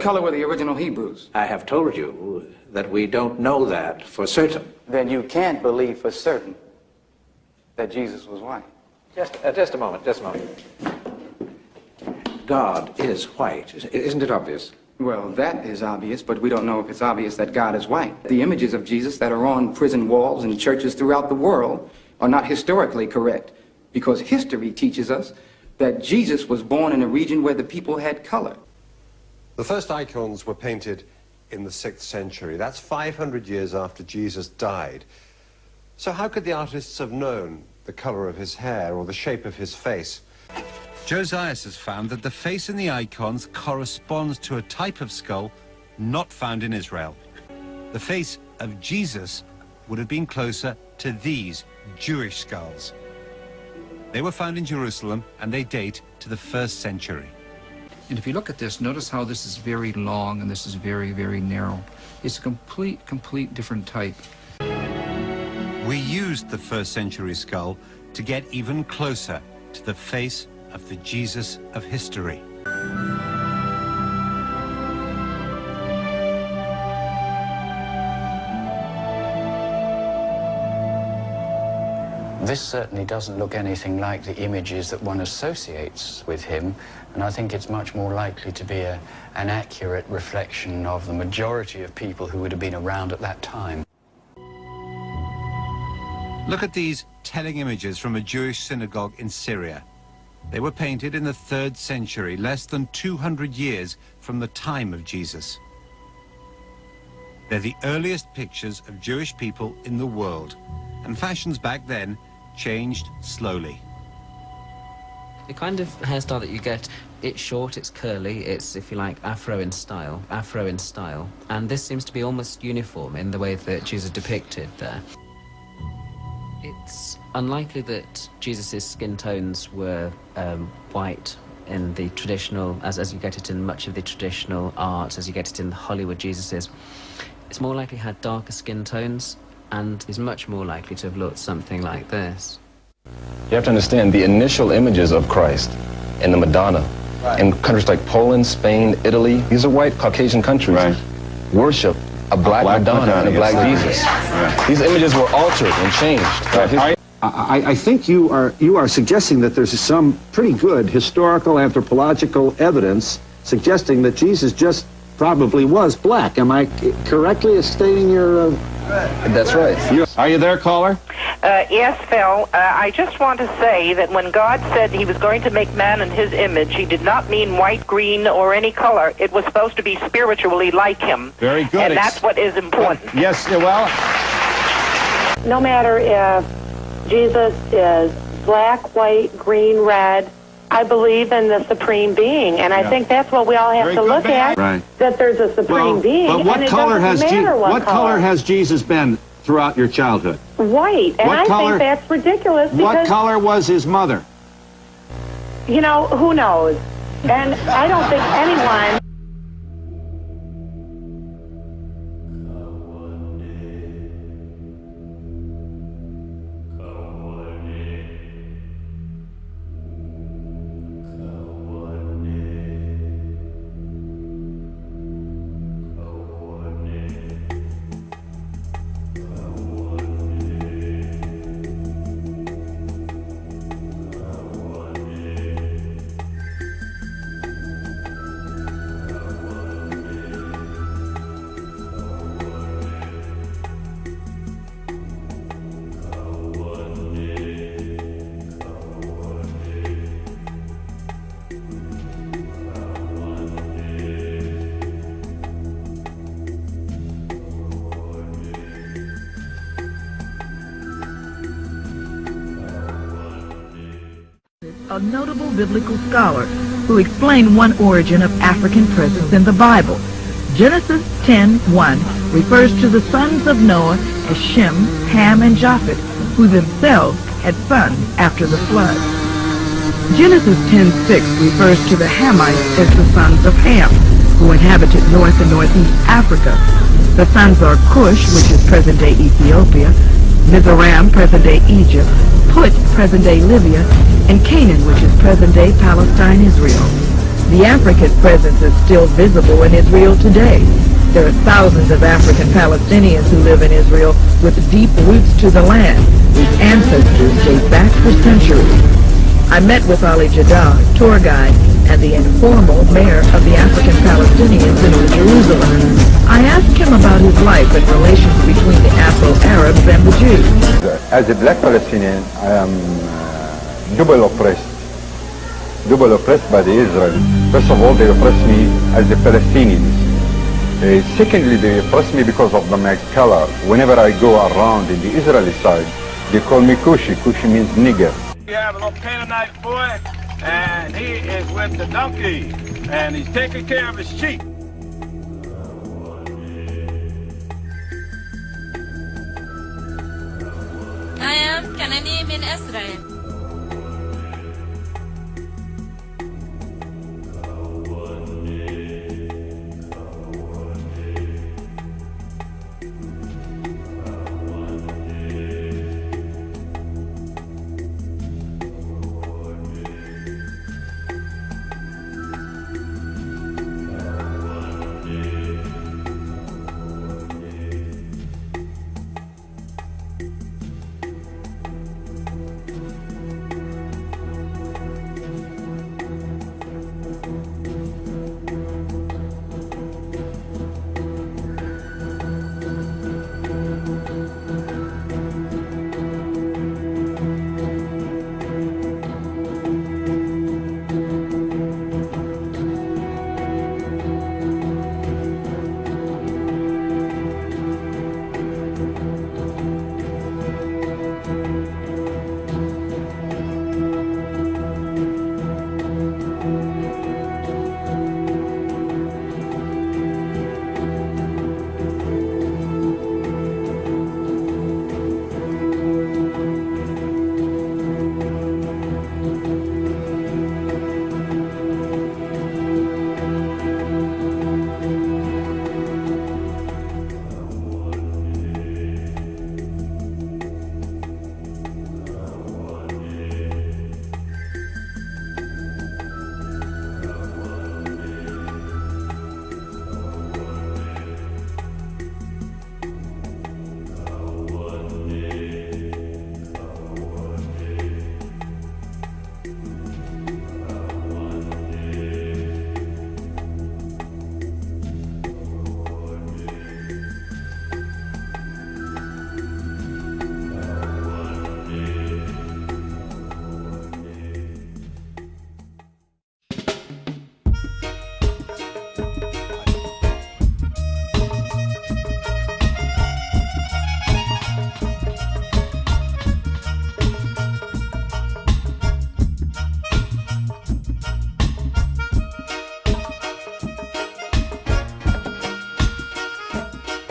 color were the original Hebrews? I have told you that we don't know that for certain. Then you can't believe for certain that Jesus was white. Just a moment. God is white. Isn't it obvious? Well, that is obvious, but we don't know if it's obvious that God is white. The images of Jesus that are on prison walls and churches throughout the world are not historically correct, because history teaches us that Jesus was born in a region where the people had color. The first icons were painted in the 6th century. That's 500 years after Jesus died. So how could the artists have known the color of his hair or the shape of his face? Josias has found that the face in the icons corresponds to a type of skull not found in Israel. The face of Jesus would have been closer to these Jewish skulls. They were found in Jerusalem and they date to the 1st century. And if you look at this, notice how this is very long and this is very, very narrow. It's a complete different type. We used the 1st century skull to get even closer to the face of the Jesus of history. This certainly doesn't look anything like the images that one associates with him, and I think it's much more likely to be an accurate reflection of the majority of people who would have been around at that time. Look at these telling images from a Jewish synagogue in Syria. They were painted in the 3rd century, less than 200 years from the time of Jesus. They're the earliest pictures of Jewish people in the world, and fashions back then changed slowly. The kind of hairstyle that you get, it's short, it's curly, it's, if you like, afro in style, and this seems to be almost uniform in the way that Jesus depicted there. It's unlikely that Jesus' skin tones were white in the traditional, as you get it in much of the traditional art, as you get it in the Hollywood Jesuses. It's more likely had darker skin tones, and is much more likely to have looked something like this. You have to understand the initial images of Christ in the Madonna, in countries like Poland, Spain, Italy, these are white Caucasian countries, worship a black Madonna and a black Jesus. These images were altered and changed. I think you are suggesting that there's some pretty good historical anthropological evidence suggesting that Jesus just probably was black. Am I correctly stating your... That's right. Are you there, caller? Yes, Phil. I just want to say that when God said he was going to make man in his image, he did not mean white, green, or any color. It was supposed to be spiritually like him. Very good. And that's what is important. Yes, well... No matter if Jesus is black, white, green, red, I believe in the Supreme Being, and I think that's what we all have to look at, that there's a Supreme Being, but what and it color doesn't matter what color has Jesus been throughout your childhood? White, and I think that's ridiculous because... What color was his mother? You know, who knows? And I don't think anyone... A notable biblical scholar who explained one origin of African presence in the Bible. Genesis 10:1 refers to the sons of Noah as Shem, Ham, and Japheth, who themselves had sons after the flood. Genesis 10:6 refers to the Hamites as the sons of Ham, who inhabited North and Northeast Africa. The sons are Cush, which is present-day Ethiopia, Mizraim, present-day Egypt, Put, present-day Libya, and Canaan, which is present-day Palestine, Israel. The African presence is still visible in Israel today. There are thousands of African Palestinians who live in Israel with deep roots to the land, whose ancestors date back for centuries. I met with Ali Jaddah, tour guide, and the informal mayor of the African Palestinians in Jerusalem. I asked him about his life and relations between the Afro-Arabs and the Jews. As a black Palestinian, I am double oppressed by the Israelis. First of all, they oppress me as a Palestinian. Secondly, they oppress me because of my color. Whenever I go around in the Israeli side, they call me Kushi. Kushi means nigger. We have a little Canaanite boy, and he is with the donkey, and he's taking care of his sheep. I am Canani min Israel.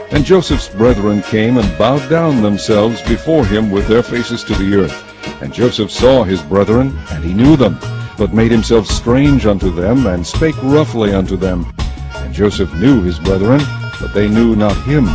And Joseph's brethren came and bowed down themselves before him with their faces to the earth. And Joseph saw his brethren, and he knew them, but made himself strange unto them, and spake roughly unto them. And Joseph knew his brethren, but they knew not him.